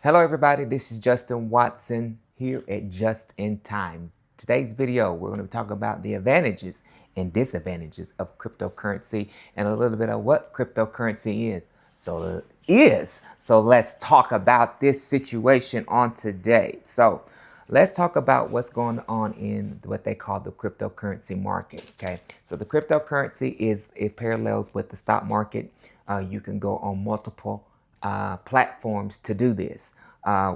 Hello everybody, this is Justin Watson here at Just in Time. Today's video, we're going to talk about the advantages and disadvantages of cryptocurrency and a little bit of what cryptocurrency is. So let's talk about this situation on today. So let's talk about what's going on in what they call the cryptocurrency market. Okay, so the cryptocurrency it parallels with the stock market. You can go on multiple platforms to do this.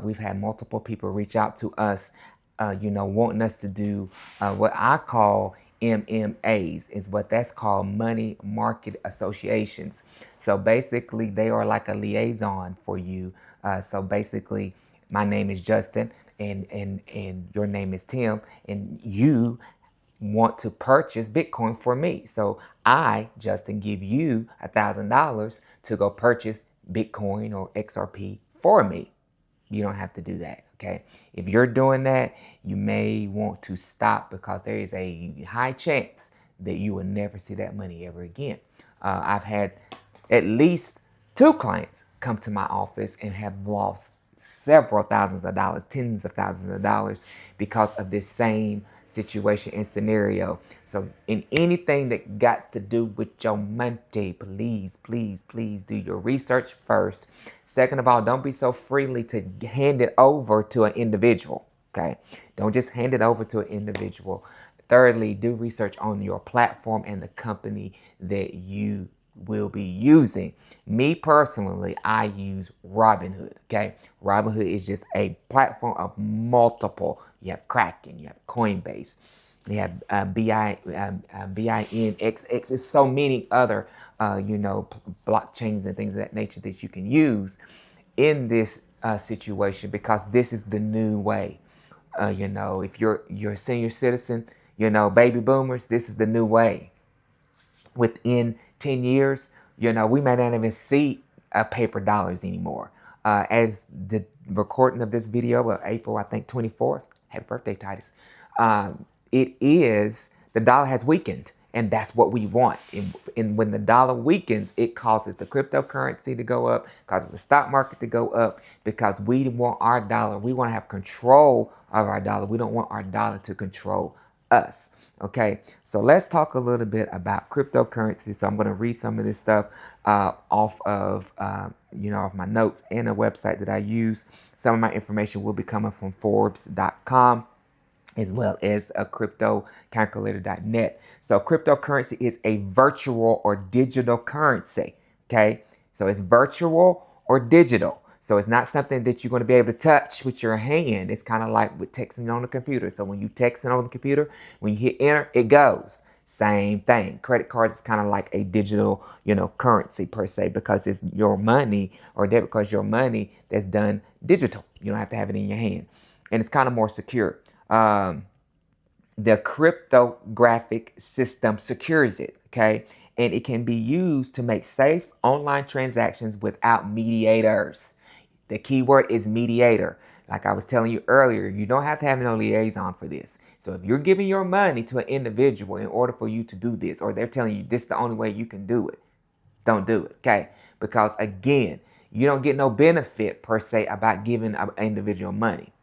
We've had multiple people reach out to us, wanting us to do what I call MMAs, is what that's called, money market associations. So basically, they are like a liaison for you. So basically, my name is Justin, and your name is Tim, and you want to purchase Bitcoin for me. So I, Justin, give you $1,000 to go purchase Bitcoin or XRP for me. You don't have to do that, okay? If you're doing that, you may want to stop because there is a high chance that you will never see that money ever again. I've had at least 2 clients come to my office and have lost several thousands of dollars, tens of thousands of dollars because of this same situation and scenario. So in anything that got to do with your money, please do your research first. Second of all, don't be so freely to hand it over to an individual. Okay, don't just hand it over to an individual. Thirdly, do research on your platform and the company that you will be using. Me personally, I use Robinhood. Okay, Robinhood is just a platform of multiple. You have Kraken, you have Coinbase, you have BINXX. There's so many other blockchains and things of that nature that you can use in this situation, because this is the new way. If you're a senior citizen, baby boomers, this is the new way. Within 10 years, we may not even see paper dollars anymore. As the recording of this video of April, I think 24th, happy birthday, Titus. The dollar has weakened, and that's what we want. And when the dollar weakens, it causes the cryptocurrency to go up, causes the stock market to go up, because we want our dollar. We want to have control of our dollar. We don't want our dollar to control us. Okay, so let's talk a little bit about cryptocurrency. So I'm going to read some of this stuff off of off my notes and a website that I use. Some of my information will be coming from Forbes.com, as well as a cryptocalculator.net. So cryptocurrency is a virtual or digital currency. Okay, so it's virtual or digital. So it's not something that you're going to be able to touch with your hand. It's kind of like with texting on the computer. So when you texting on the computer, when you hit enter, it goes. Same thing. Credit cards is kind of like a digital, currency per se, because it's your money, or debit card is your money that's done digital. You don't have to have it in your hand, and it's kind of more secure. The cryptographic system secures it, okay? And it can be used to make safe online transactions without mediators. The key word is mediator. Like I was telling you earlier, you don't have to have no liaison for this. So if you're giving your money to an individual in order for you to do this, or they're telling you this is the only way you can do it, don't do it, okay? Because again, you don't get no benefit per se about giving an individual money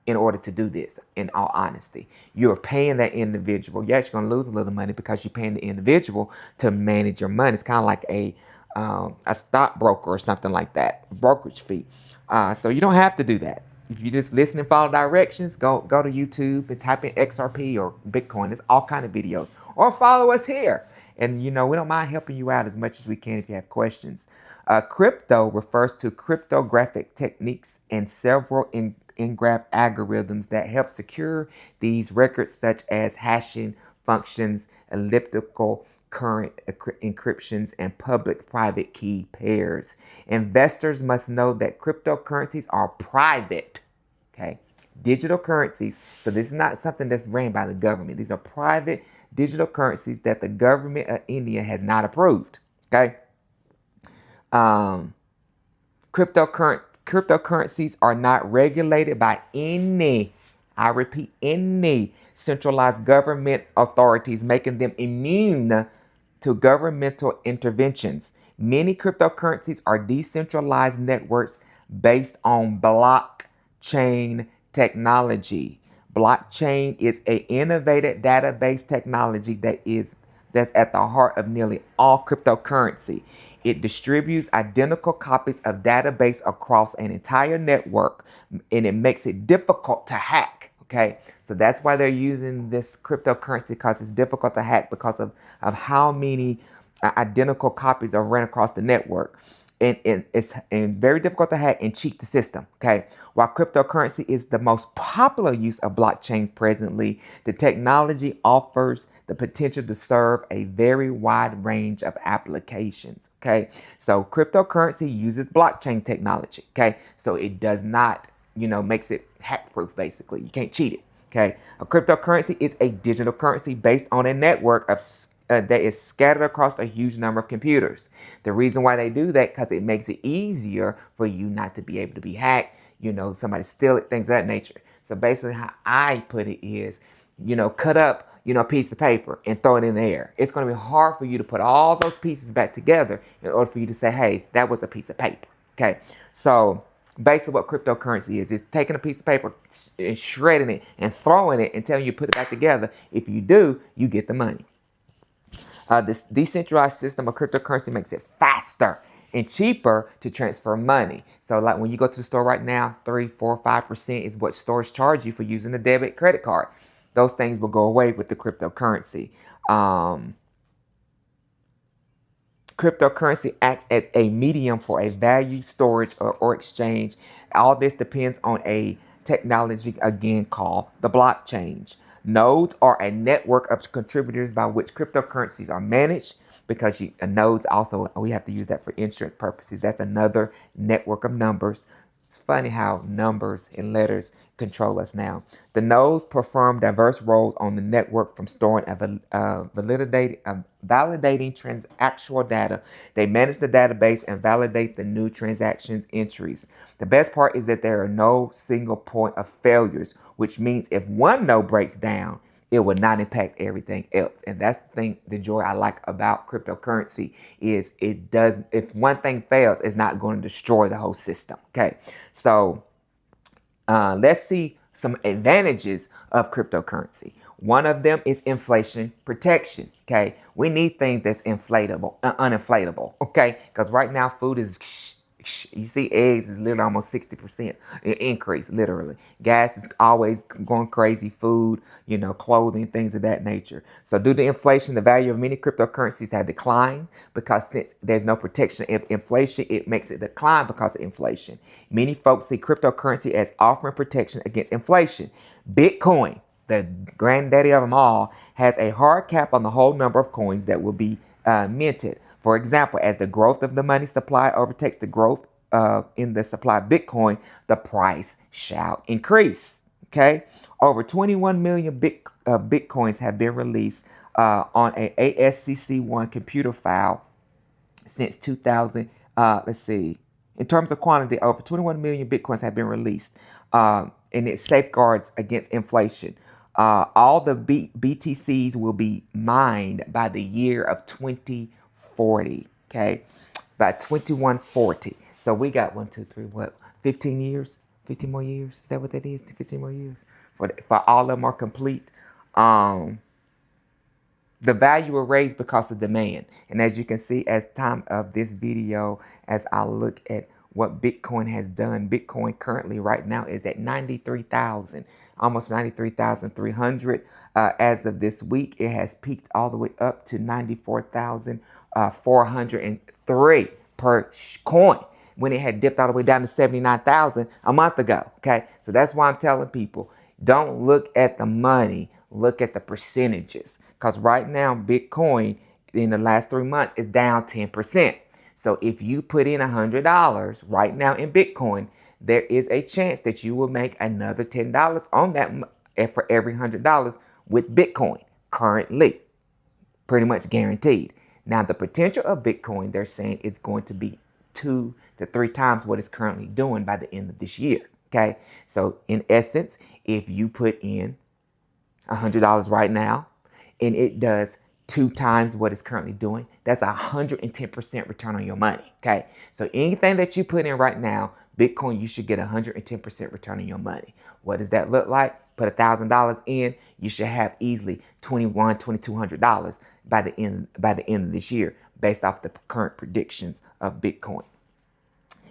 in order to do this. In all honesty, you're paying that individual. You're actually going to lose a little money because you're paying the individual to manage your money. It's kind of like a stockbroker or something like that, brokerage fee. So you don't have to do that. If you just listen and follow directions, go to YouTube and type in XRP or Bitcoin. There's all kind of videos. Or follow us here. And we don't mind helping you out as much as we can if you have questions. Crypto refers to cryptographic techniques and several graph algorithms that help secure these records, such as hashing functions, elliptical current encryptions, and public-private key pairs. Investors must know that cryptocurrencies are private, okay? Digital currencies. So this is not something that's ran by the government. These are private digital currencies that the government of India has not approved, okay? Cryptocurrencies are not regulated by any, I repeat, any centralized government authorities, making them immune to governmental interventions. Many cryptocurrencies are decentralized networks based on blockchain technology. Blockchain is an innovative database technology that's at the heart of nearly all cryptocurrency. It distributes identical copies of database across an entire network, and it makes it difficult to hack. Okay, so that's why they're using this cryptocurrency, because it's difficult to hack because of how many identical copies are ran across the network. And it's very difficult to hack and cheat the system. Okay, while cryptocurrency is the most popular use of blockchains presently, the technology offers the potential to serve a very wide range of applications. Okay, so cryptocurrency uses blockchain technology. Okay, so it does not, makes it hack proof. Basically, you can't cheat it. Okay, a cryptocurrency is a digital currency based on a network of that is scattered across a huge number of computers. The reason why they do that, because it makes it easier for you not to be able to be hacked, somebody steal it, things of that nature. So basically how I put it is, cut up, a piece of paper and throw it in the air. It's going to be hard for you to put all those pieces back together in order for you to say, hey, that was a piece of paper. Okay, so basically what cryptocurrency is taking a piece of paper and shredding it and throwing it and telling you to put it back together. If you do, you get the money. This decentralized system of cryptocurrency makes it faster and cheaper to transfer money. So like when you go to the store right now, 3, 4, 5% is what stores charge you for using a debit credit card. Those things will go away with the cryptocurrency. Cryptocurrency acts as a medium for a value storage or exchange. All this depends on a technology, again, called the blockchain. Nodes are a network of contributors by which cryptocurrencies are managed, because nodes also, we have to use that for insurance purposes. That's another network of numbers. It's funny how numbers and letters control us now. The nodes perform diverse roles on the network, from storing validating transactional data. They manage the database and validate the new transactions entries. The best part is that there are no single point of failures, which means if one node breaks down, it will not impact everything else. And that's the thing, the joy I like about cryptocurrency is if one thing fails, it's not going to destroy the whole system. Okay, so let's see some advantages of cryptocurrency. One of them is inflation protection. Okay, we need things that's uninflatable. Okay, because right now food is, you see, eggs is literally almost 60% increase, literally. Gas is always going crazy. Food, clothing, things of that nature. So due to inflation, the value of many cryptocurrencies have declined, because since there's no protection of inflation, it makes it decline because of inflation. Many folks see cryptocurrency as offering protection against inflation. Bitcoin, the granddaddy of them all, has a hard cap on the whole number of coins that will be minted. For example, as the growth of the money supply overtakes the growth in the supply of Bitcoin, the price shall increase. Okay, over 21 million Bitcoins have been released on a ASCC1 computer file since 2000. Let's see. In terms of quantity, over 21 million Bitcoins have been released, and it safeguards against inflation. All the BTCs will be mined by the year of 2040. Okay, by 2140. So we got 15 years, 15 more years. Is that what that is? 15 more years for all of them are complete. The value will raise because of demand, and as you can see, as time of this video, as I look at what Bitcoin has done, Bitcoin currently right now is at 93,000, almost 93,300. As of this week, it has peaked all the way up to 94,403 per coin, when it had dipped all the way down to 79,000 a month ago. Okay, so that's why I'm telling people, don't look at the money, look at the percentages, because right now Bitcoin in the last 3 months is down 10%. So if you put in $100 right now in Bitcoin, there is a chance that you will make another $10 on that for every $100 with Bitcoin currently, pretty much guaranteed. Now, the potential of Bitcoin, they're saying, is going to be 2 to 3 times what it's currently doing by the end of this year. Okay, so in essence, if you put in $100 right now and it does 2 times what it's currently doing, that's 110% return on your money. Okay, so anything that you put in right now, Bitcoin, you should get 110% return on your money. What does that look like? Put $1,000 in, you should have easily $2,200 by the end of this year, based off the current predictions of Bitcoin.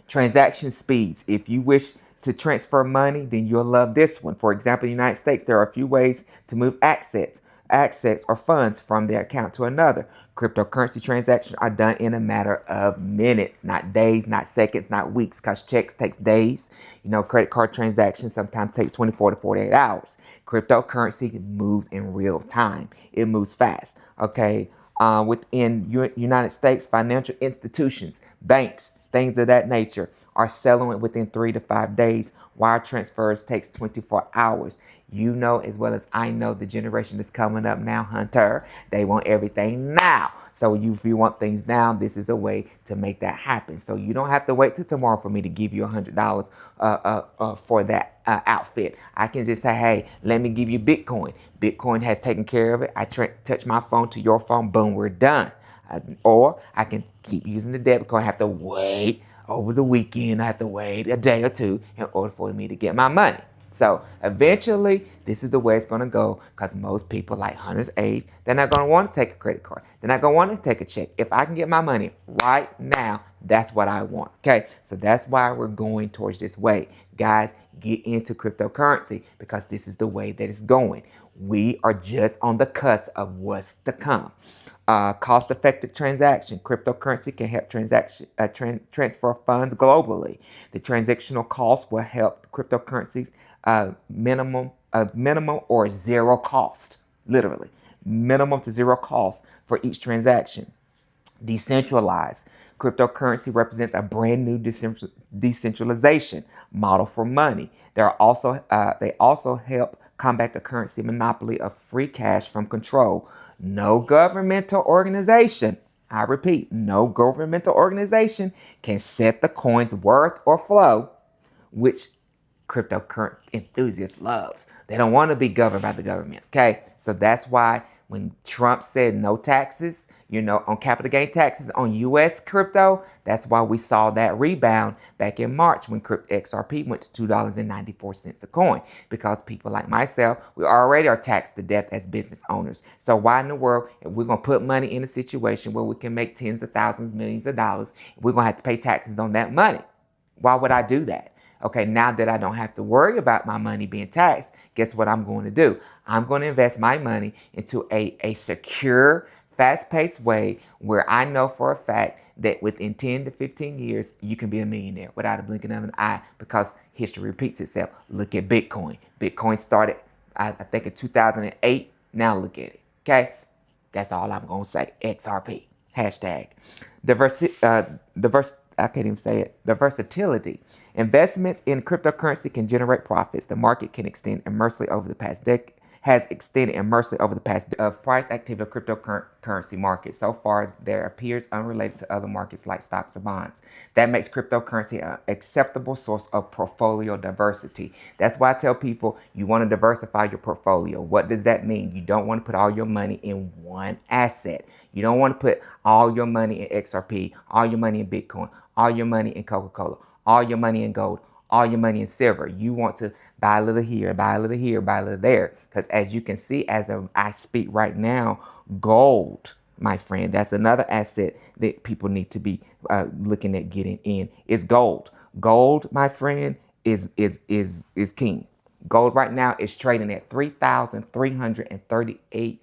Transaction speeds. If you wish to transfer money, then you'll love this one. For example, in the United States, there are a few ways to move assets or funds from their account to another. Cryptocurrency transactions are done in a matter of minutes, not days, not seconds, not weeks, because checks takes days. Credit card transactions sometimes takes 24 to 48 hours. Cryptocurrency moves in real time. It moves fast. Okay. Within United States, financial institutions, banks, things of that nature are settling within 3 to 5 days. Wire transfers takes 24 hours. You know as well as I know the generation that's coming up now, Hunter, they want everything now. So if you want things now, this is a way to make that happen. So you don't have to wait till tomorrow for me to give you $100 for that outfit. I can just say, hey, let me give you Bitcoin. Bitcoin has taken care of it. I touch my phone to your phone, boom, we're done. Or I can keep using the debit card. I have to wait over the weekend. I have to wait a day or two in order for me to get my money. So eventually, this is the way it's going to go, because most people like Hunter's age, they're not going to want to take a credit card. They're not going to want to take a check. If I can get my money right now, that's what I want. Okay, so that's why we're going towards this way. Guys, get into cryptocurrency, because this is the way that it's going. We are just on the cusp of what's to come. Cost-effective transaction. Cryptocurrency can help transfer funds globally. The transactional cost will help cryptocurrencies minimum or zero cost. Literally, minimum to zero cost for each transaction. Decentralized. Cryptocurrency represents a brand new decentralization model for money. They also help combat the currency monopoly of free cash from control. No governmental organization, I repeat, no governmental organization can set the coin's worth or flow, which cryptocurrency enthusiasts loves. They don't want to be governed by the government. Okay, so that's why when Trump said no taxes, on capital gain taxes on U.S. crypto, that's why we saw that rebound back in March when XRP went to $2.94 a coin, because people like myself, we already are taxed to death as business owners. So why in the world, if we're going to put money in a situation where we can make tens of thousands, millions of dollars, we're going to have to pay taxes on that money? Why would I do that? Okay, now that I don't have to worry about my money being taxed, guess what I'm going to do? I'm going to invest my money into a secure, fast-paced way where I know for a fact that within 10 to 15 years, you can be a millionaire without a blinking of an eye, because history repeats itself. Look at Bitcoin. Bitcoin started, I think, in 2008. Now look at it, okay? That's all I'm going to say. XRP. Hashtag. I can't even say it. The versatility. Investments in cryptocurrency can generate profits. The market can extend immensely over the past decade. Has extended immensely over the past of price activity of cryptocurrency market. So far, there appears unrelated to other markets like stocks or bonds. That makes cryptocurrency an acceptable source of portfolio diversity. That's why I tell people you want to diversify your portfolio. What does that mean? You don't want to put all your money in one asset. You don't want to put all your money in XRP, all your money in Bitcoin, all your money in Coca-Cola, all your money in gold, all your money in silver. You want to buy a little here, buy a little here, buy a little there. Because as you can see, as I speak right now, gold, my friend, that's another asset that people need to be looking at getting in. Is gold. Gold, my friend, is king. Gold right now is trading at $3,338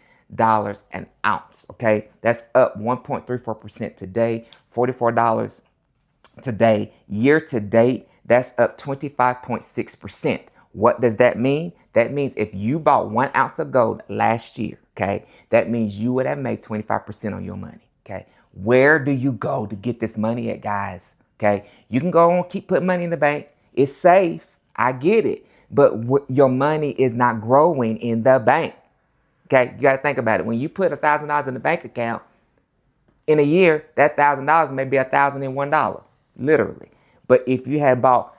an ounce. Okay, that's up 1.34% today, $44 today. Year to date, that's up 25.6%. What does that mean? That means if you bought 1 ounce of gold last year, okay, that means you would have made 25% on your money. Okay, where do you go to get this money at, guys? Okay, you can go and keep putting money in the bank. It's safe. I get it. But your money is not growing in the bank. Okay, you got to think about it. When you put $1,000 in the bank account, in a year, that $1,000 may be $1,001, literally. But if you had bought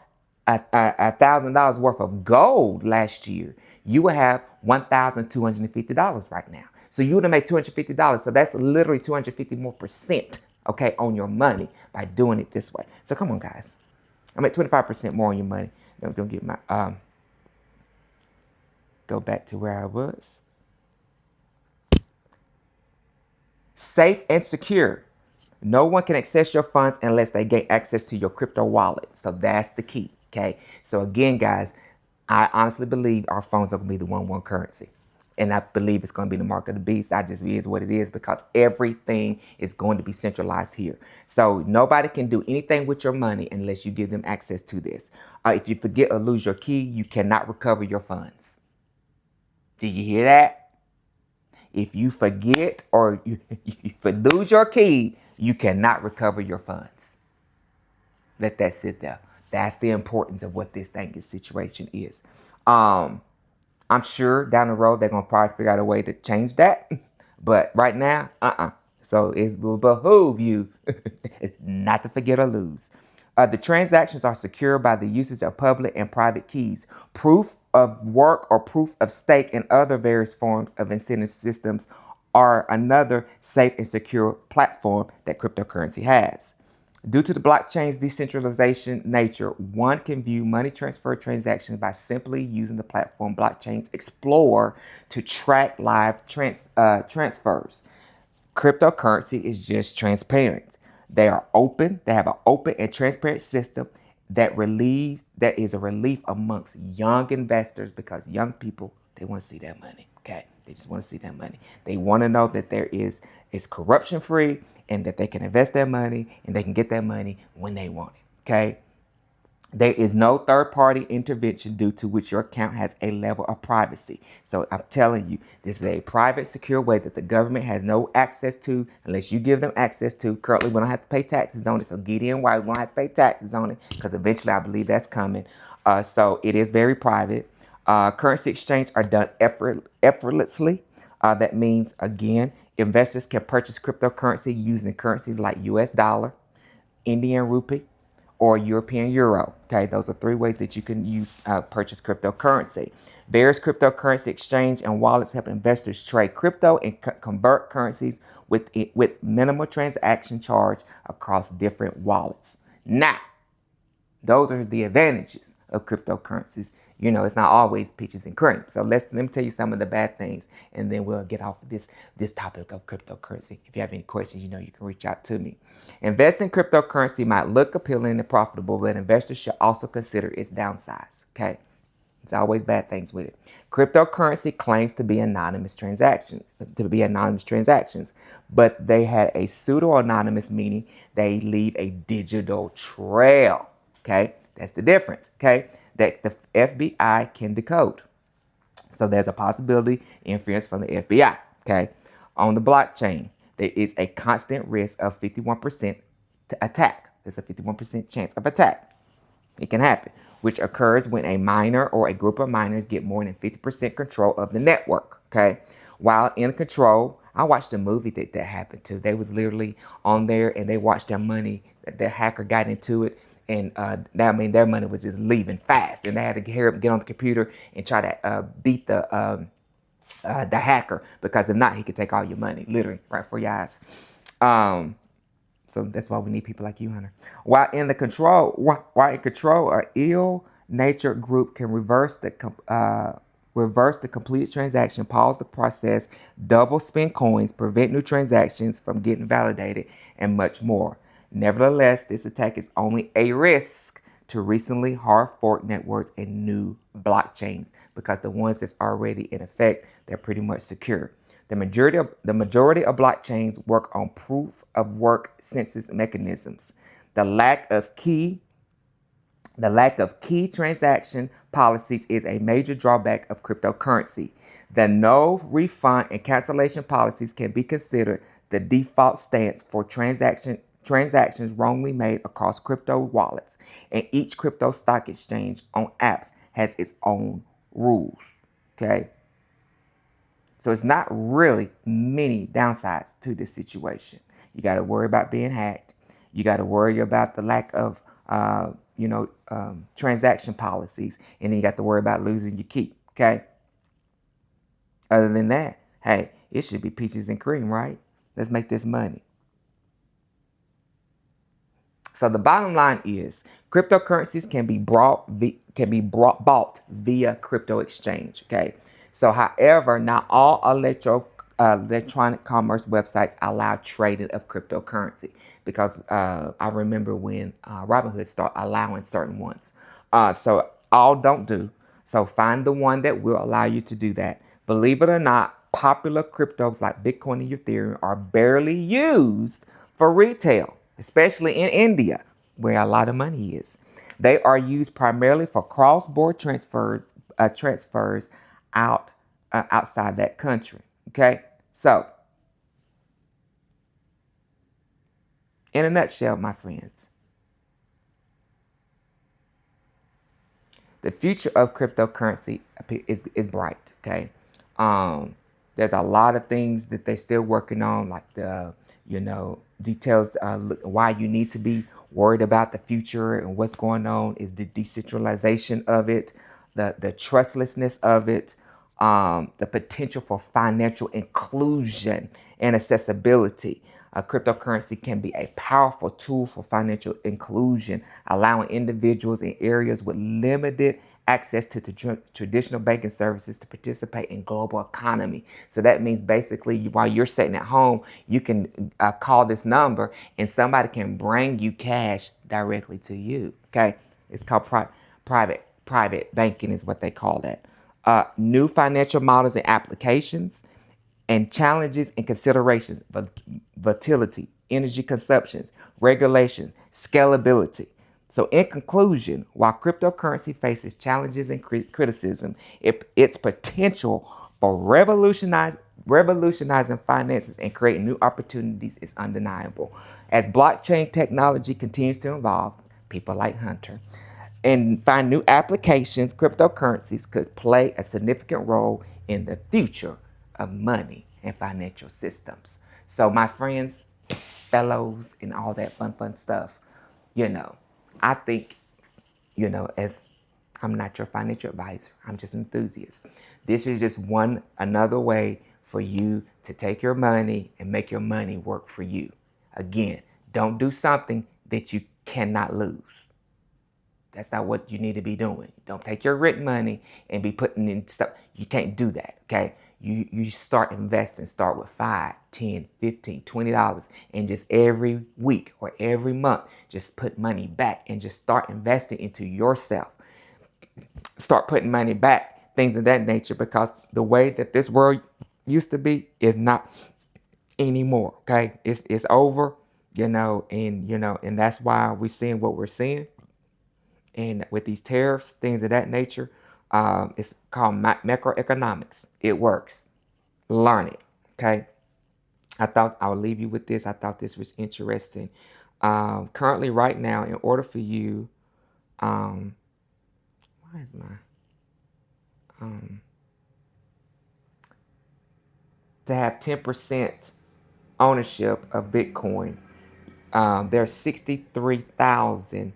$1,000 worth of gold last year, you would have $1,250 right now. So you would have made $250. So that's literally 250 more percent, okay, on your money by doing it this way. So come on, guys. I mean, 25% more on your money. I'm gonna get my go back to where I was. Safe and secure. No one can access your funds unless they gain access to your crypto wallet. So that's the key. Okay. So again, guys, I honestly believe our phones are gonna be the one currency. And I believe it's going to be the mark of the beast. I just is what it is because everything is going to be centralized here. So nobody can do anything with your money unless you give them access to this. If you forget or lose your key, you cannot recover your funds. Did you hear that? If you forget or you lose your key, you cannot recover your funds. Let that sit there. That's the importance of what this situation is. I'm sure down the road they're gonna probably figure out a way to change that, but right now, So it will behoove you not to forget or lose. The transactions are secured by the usage of public and private keys. Proof of work or proof of stake and other various forms of incentive systems are another safe and secure platform that cryptocurrency has. Due to the blockchain's decentralization nature, one can view money transfer transactions by simply using the platform Blockchain Explorer to track live transfers. Cryptocurrency is just transparent. They are open. They have an open and transparent system that is a relief amongst young investors because young people, they want to see their money. Okay. They just want to see their money. They want to know that it's corruption free and that they can invest their money and they can get their money when they want it. Okay. There is no third-party intervention due to which your account has a level of privacy. So I'm telling you, this is a private, secure way that the government has no access to unless you give them access to. Currently, we don't have to pay taxes on it. So Gideon White won't have to pay taxes on it because eventually I believe that's coming. So it is very private. Currency exchange are done effortlessly. That means, again, investors can purchase cryptocurrency using currencies like US dollar, Indian rupee, or European euro. Okay, those are three ways that you can purchase cryptocurrency. Various cryptocurrency exchange and wallets help investors trade crypto and convert currencies with minimal transaction charge across different wallets. Now, those are the advantages of cryptocurrencies. You know, it's not always peaches and cream. So let me tell you some of the bad things, and then we'll get off of this topic of cryptocurrency. If you have any questions, you know, you can reach out to me. Investing in cryptocurrency might look appealing and profitable, but investors should also consider its downsides. Okay, it's always bad things with it. Cryptocurrency claims to be anonymous transactions, but they had a pseudo-anonymous, meaning they leave a digital trail. Okay, that's the difference. Okay, that the FBI can decode. So there's a possibility interference from the FBI. Okay, on the blockchain, there is a constant risk of 51% to attack. There's a 51% chance of attack. It can happen, which occurs when a miner or a group of miners get more than 50% control of the network. Okay, while in control, I watched a movie that happened to. They was literally on there and they watched their money. The hacker got into it. And their money was just leaving fast, and they had to get on the computer and try to beat the hacker, because if not, he could take all your money, literally, right for your eyes. So that's why we need people like you, Hunter. While in control, an ill-natured group can reverse the completed transaction, pause the process, double spend coins, prevent new transactions from getting validated, and much more. Nevertheless, this attack is only a risk to recently hard fork networks and new blockchains, because the ones that's already in effect, they're pretty much secure. The majority of blockchains work on proof of work census mechanisms. The lack of key transaction policies is a major drawback of cryptocurrency. The no refund and cancellation policies can be considered the default stance for transactions wrongly made across crypto wallets, and each crypto stock exchange on apps has its own rules. Okay, so it's not really many downsides to this situation. You got to worry about being hacked. You got to worry about the lack of transaction policies, and then you got to worry about losing your key. Okay, other than that, hey, it should be peaches and cream, right? Let's make this money. So the bottom line is, Cryptocurrencies can be bought via crypto exchange. Okay, so however, not all electronic commerce websites allow trading of cryptocurrency because I remember when Robinhood started allowing certain ones. So all don't do. So find the one that will allow you to do that. Believe it or not, popular cryptos like Bitcoin and Ethereum are barely used for retail, especially in India, where a lot of money is. They are used primarily for cross-border transfers outside that country. Okay, so in a nutshell, my friends, the future of cryptocurrency is bright. Okay, there's a lot of things that they're still working on, like the details why you need to be worried about the future and what's going on is the decentralization of it, the trustlessness of it, the potential for financial inclusion and accessibility. Cryptocurrency can be a powerful tool for financial inclusion, allowing individuals in areas with limited access to the traditional banking services to participate in global economy. So that means basically while you're sitting at home, you can call this number and somebody can bring you cash directly to you. Okay, it's called private banking is what they call that. New financial models and applications and challenges and considerations, volatility, energy consumptions, regulation, scalability. So in conclusion, while cryptocurrency faces challenges and criticism, its potential for revolutionizing finances and creating new opportunities is undeniable. As blockchain technology continues to evolve, people like Hunter, and find new applications, cryptocurrencies could play a significant role in the future of money and financial systems. So my friends, fellows, and all that fun stuff, I think, as I'm not your financial advisor, I'm just an enthusiast. This is just another way for you to take your money and make your money work for you. Again, don't do something that you cannot lose. That's not what you need to be doing. Don't take your rent money and be putting in stuff. You can't do that, okay? You start investing. Start with $5, $10, $15, $20, and just every week or every month, just put money back and just start investing into yourself. Start putting money back, things of that nature, because the way that this world used to be is not anymore, okay? It's over, and that's why we're seeing what we're seeing. And with these tariffs, things of that nature, it's called macroeconomics. It works. Learn it. Okay. I thought I would leave you with this. I thought this was interesting. Currently, right now, in order for you, why is my to have 10% ownership of Bitcoin, there's 63,000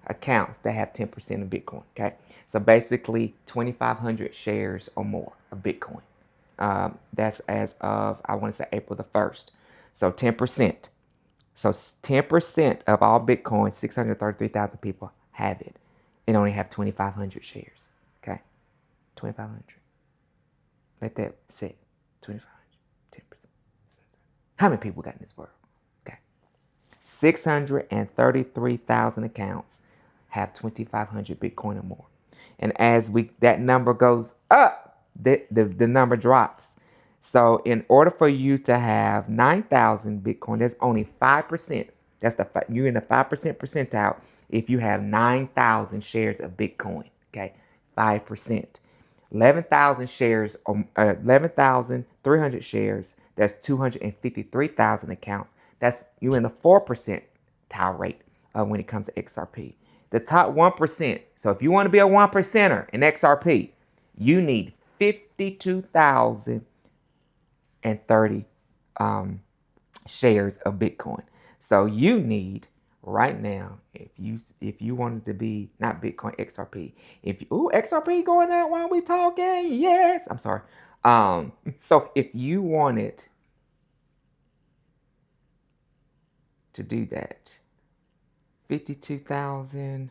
accounts that have 10% of Bitcoin. Okay, so basically 2,500 shares or more of Bitcoin. That's as of, I want to say, April the 1st. So 10%. So 10% of all Bitcoin, 633,000 people have it and only have 2,500 shares. Okay, 2,500. Let that sit. 2,500, 10%. How many people got in this world? Okay, 633,000 accounts have 2,500 Bitcoin or more. And as that number goes up, the number drops. So in order for you to have 9,000 Bitcoin, there's only 5%. You're in the 5% percentile if you have 9,000 shares of Bitcoin. Okay, 5%. 11,000 shares, 11,300 shares. That's 253,000 accounts. You're in the 4% percentile rate when it comes to XRP. The top 1%. So if you want to be a 1%er in XRP, you need 52,030 shares of Bitcoin. So you need right now, if you wanted to be not Bitcoin, XRP. XRP going out while we talking? Yes. I'm sorry. So if you wanted to do that, 52,000.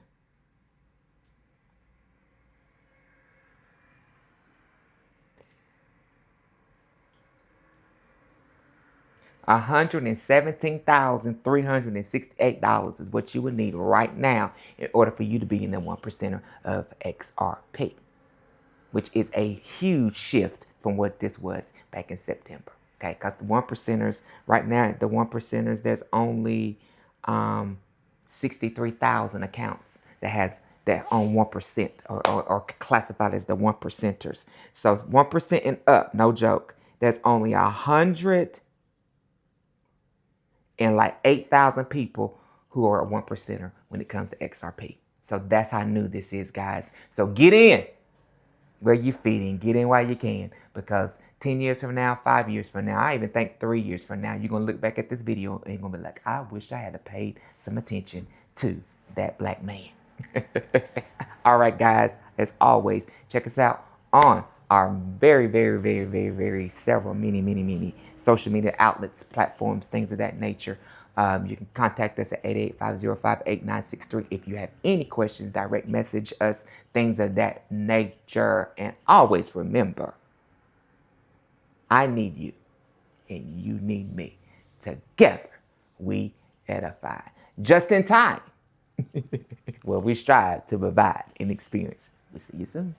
117,368 is what you would need right now in order for you to be in the 1%er of XRP, which is a huge shift from what this was back in September. Okay, because the 1%ers right now, the 1%ers, there's only 63,000 accounts that own 1% or classified as the 1%ers. So 1% and up, no joke. There's only 100 and like 8,000 people who are a 1%er when it comes to XRP. So that's how new this is, guys. So get in where you fit in. Get in while you can, because 10 years from now, 5 years from now, I even think 3 years from now, you're going to look back at this video and you're going to be like, I wish I had paid some attention to that black man. All right, guys, as always, check us out on our very several many social media outlets, platforms, things of that nature. You can contact us at 888-505-8963 if you have any questions. Direct message us, things of that nature. And always remember, I need you and you need me. Together we edify. Just in time. Well, we strive to provide an experience. We'll see you soon.